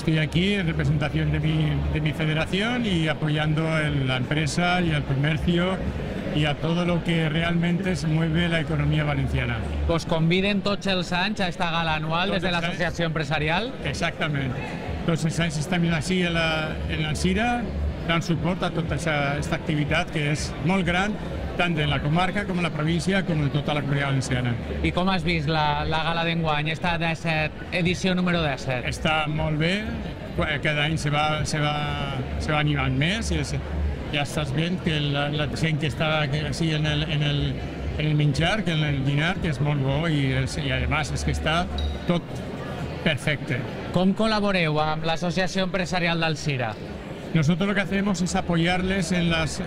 estoy aquí en representación de mi federación y apoyando la empresa y al comercio y a todo lo que realmente se mueve la economía valenciana. Us conviden tots els anys a esta gala anual des de l'associació empresarial? Exactament. Tots els anys estem així en l'Alzira, donant suport a tota aquesta activitat que és molt gran, tant de la comarca com de la província com de tota la Comunitat Valenciana. I com has vist la gala d'enguany, esta edició número 17? Està molt bé, cada any se va animant més, ja estàs veient que la gent que està així en el menjar, que en el dinar, que és molt bo i además és que està tot perfecte. Com col·laboreu amb l'Associació Empresarial d'Alzira? Nosotros lo que hacemos es apoyarles en las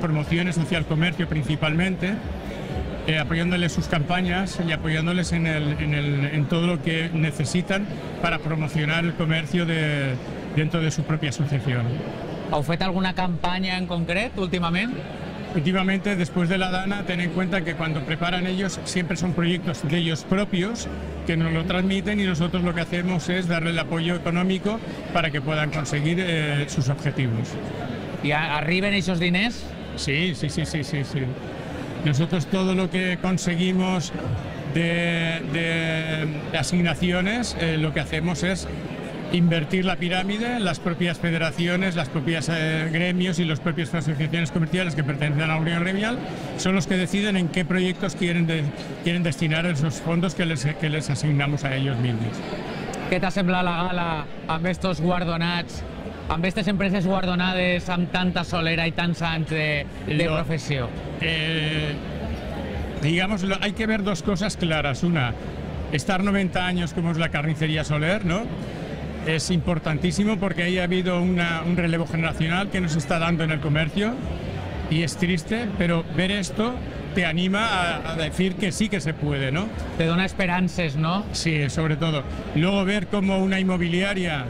promociones hacia el comercio principalmente, apoyándoles sus campañas y apoyándoles en todo lo que necesitan para promocionar el comercio dentro de su propia asociación. Heu fet alguna campanya en concret últimament? Últimamente, después de la Dana, ten en cuenta que cuando preparan ellos siempre son proyectos de ellos propios que nos lo transmiten y nosotros lo que hacemos es darle el apoyo económico para que puedan conseguir sus objetivos. ¿Y arriben esos diners? Sí. Nosotros todo lo que conseguimos de asignaciones, lo que hacemos es invertir la pirámide, las propias federaciones, las propias gremios y las propias asociaciones comerciales que pertenecen a la Unión Gremial son los que deciden en qué proyectos quieren destinar esos fondos que les asignamos a ellos mismos. Què t'ha semblat la gala amb estos guardonats, amb aquestes empreses guardonades amb tanta solera i tants anys de professió? Digamos, hay que ver dos cosas claras. Una, estar 90 años como es la carnicería Soler, ¿no? Es importantísimo porque ahí ha habido un relevo generacional que nos está dando en el comercio y es triste, pero ver esto te anima a decir que sí que se puede, ¿no? Te dona esperances, ¿no? Sí, sobre todo. Luego ver cómo una inmobiliaria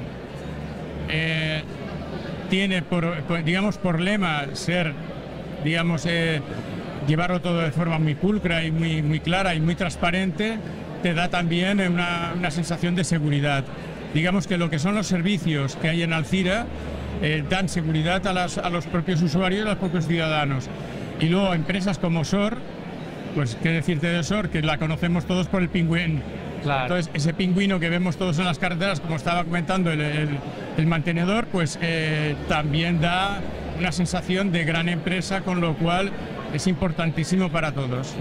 tiene, por lema ser, llevarlo todo de forma muy pulcra y muy clara y muy transparente, te da también una sensación de seguridad. Digamos que lo que son los servicios que hay en Alzira dan seguridad a los propios usuarios y a los propios ciudadanos. Y luego empresas como SOR, pues qué decirte de SOR, que la conocemos todos por el pingüino. Claro. Entonces ese pingüino que vemos todos en las carreteras, como estaba comentando el mantenedor, pues también da una sensación de gran empresa, con lo cual es importantísimo para todos.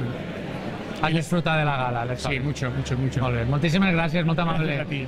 Has disfrutat de la gala, Alexandre? Sí, mucho. Molt bé, moltíssimes gràcies, molt amable. Gràcies a ti.